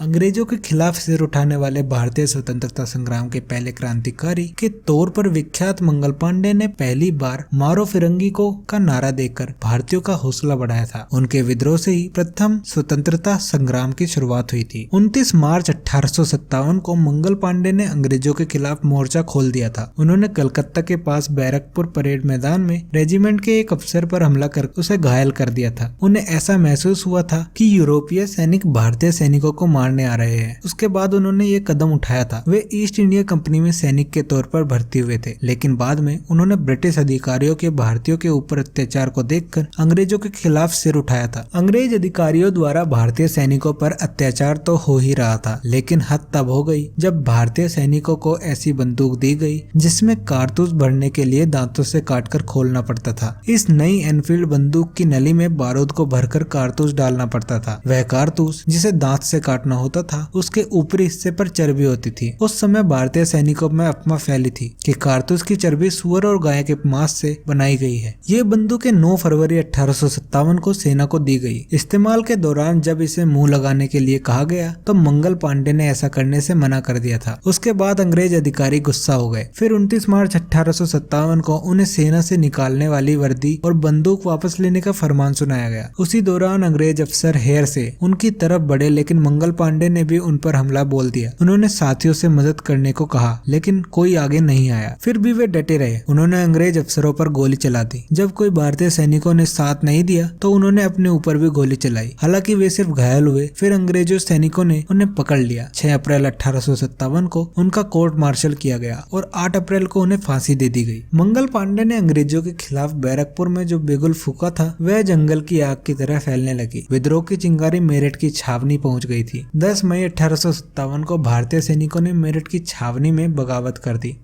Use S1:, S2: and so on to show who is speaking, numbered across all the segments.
S1: अंग्रेजों के खिलाफ सिर उठाने वाले भारतीय स्वतंत्रता संग्राम के पहले क्रांतिकारी के तौर पर विख्यात मंगल पांडे ने पहली बार मारो फिरंगी को का नारा देकर भारतीयों का हौसला बढ़ाया था। उनके विद्रोह से ही प्रथम स्वतंत्रता संग्राम की शुरुआत हुई थी। 29 मार्च 1857 को मंगल पांडे ने अंग्रेजों के खिलाफ मोर्चा खोल दिया था। उन्होंने कलकत्ता के पास बैरकपुर परेड मैदान में रेजिमेंट के एक अफसर पर हमला कर उसे घायल कर दिया था। उन्हें ऐसा महसूस हुआ था कि यूरोपीय सैनिक भारतीय सैनिकों को मारने आ रहे हैं। उसके बाद उन्होंने ये कदम उठाया था। वे ईस्ट इंडिया कंपनी में सैनिक के तौर पर भर्ती हुए थे, लेकिन बाद में उन्होंने ब्रिटिश अधिकारियों के भारतीयों के ऊपर अत्याचार को देखकर अंग्रेजों के खिलाफ सिर उठाया था। अंग्रेज अधिकारियों द्वारा भारतीय सैनिकों पर अत्याचार तो हो ही रहा था, लेकिन हद तब हो गई जब भारतीय सैनिकों को ऐसी बंदूक दी गई जिसमें कारतूस भरने के लिए दांतों से काटकर खोलना पड़ता था। इस नई एनफील्ड बंदूक की नली में बारूद को भरकर कारतूस डालना पड़ता था। वह कारतूस जिसे दांत से काटना होता था, उसके ऊपरी हिस्से पर चर्बी होती थी। उस समय भारतीय सैनिकों में अफवाह फैली थी कि कारतूस की चर्बी सुअर और गाय के मांस से बनाई गई है। ये बंदूकें 9 फरवरी 1857 को सेना को दी गई। इस्तेमाल के दौरान जब इसे मुंह लगाने के लिए कहा गया तो मंगल पांडे ने ऐसा करने से मना कर दिया था। उसके बाद अंग्रेज अधिकारी गुस्सा हो गए। फिर 29 मार्च 1857 को उन्हें सेना से निकालने वाली वर्दी और बंदूक वापस लेने का फरमान सुनाया गया। उसी दौरान अंग्रेज अफसर हेयर से उनकी तरफ बढ़े, लेकिन मंगल पांडे ने भी उन पर हमला बोल दिया। उन्होंने साथियों से मदद करने को कहा, लेकिन कोई आगे नहीं आया। फिर भी वे डटे रहे। उन्होंने अंग्रेज अफसरों पर गोली चला दी। जब कोई भारतीय सैनिकों ने साथ नहीं दिया तो उन्होंने अपने ऊपर भी गोली चलाई। हालांकि वे सिर्फ घायल हुए। फिर अंग्रेजों सैनिकों ने उन्हें पकड़ लिया। 6 अप्रैल 1857 को उनका कोर्ट मार्शल किया गया और 8 अप्रैल को उन्हें फांसी दे दी गई। मंगल पांडे ने अंग्रेजों के खिलाफ बैरकपुर में जो बिगुल फूका था, वह जंगल की आग की तरह फैलने लगी। विद्रोह की चिंगारी मेरठ की छावनी पहुंच गई थी। 10 मई 1857 को भारतीय सैनिकों ने मेरठ की छावनी में बगावत कर दी।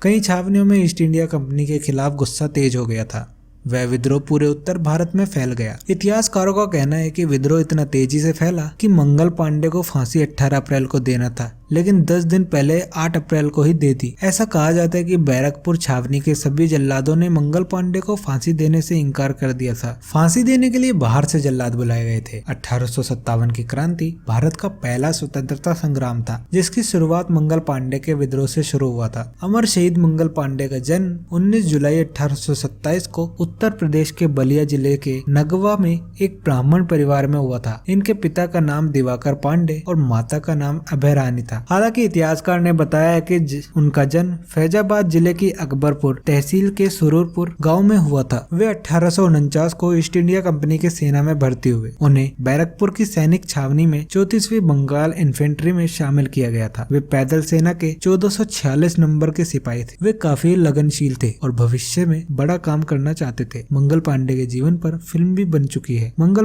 S1: कई छावनियों में ईस्ट इंडिया कंपनी के खिलाफ गुस्सा तेज हो गया था। वह विद्रोह पूरे उत्तर भारत में फैल गया। इतिहासकारों का कहना है कि विद्रोह इतना तेजी से फैला कि मंगल पांडे को फांसी 18 अप्रैल को देना था, लेकिन 10 दिन पहले 8 अप्रैल को ही दे दी। ऐसा कहा जाता है कि बैरकपुर छावनी के सभी जल्लादों ने मंगल पांडे को फांसी देने से इनकार कर दिया था। फांसी देने के लिए बाहर से जल्लाद बुलाए गए थे। 1857 की क्रांति भारत का पहला स्वतंत्रता संग्राम था, जिसकी शुरुआत मंगल पांडे के विद्रोह से शुरू हुआ था। अमर शहीद मंगल पांडे का जन्म 19 जुलाई 1827 को उत्तर प्रदेश के बलिया जिले के नगवा में एक ब्राह्मण परिवार में हुआ था। इनके पिता का नाम दिवाकर पांडे और माता का नाम अभय रानी था। हालांकि इतिहासकार ने बताया है कि उनका जन्म फैजाबाद जिले की अकबरपुर तहसील के सुरूरपुर गांव में हुआ था। वे 1849 को ईस्ट इंडिया कंपनी के सेना में भर्ती हुए। उन्हें बैरकपुर की सैनिक छावनी में 34वीं बंगाल इन्फेंट्री में शामिल किया गया था। वे पैदल सेना के 1446 नंबर के सिपाही थे। वे काफी लगनशील थे और भविष्य में बड़ा काम करना चाहते थे। मंगल पांडे के जीवन पर फिल्म भी बन चुकी है। Mangal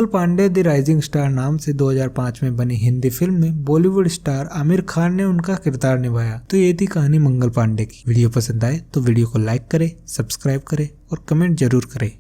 S1: Pandey the rising star नाम से 2005 में बनी हिंदी फिल्म में बॉलीवुड स्टार आमिर खान ने उनका किरदार निभाया। तो ये थी कहानी मंगल पांडे की। वीडियो पसंद आए तो वीडियो को लाइक करें, सब्सक्राइब करें और कमेंट जरूर करें।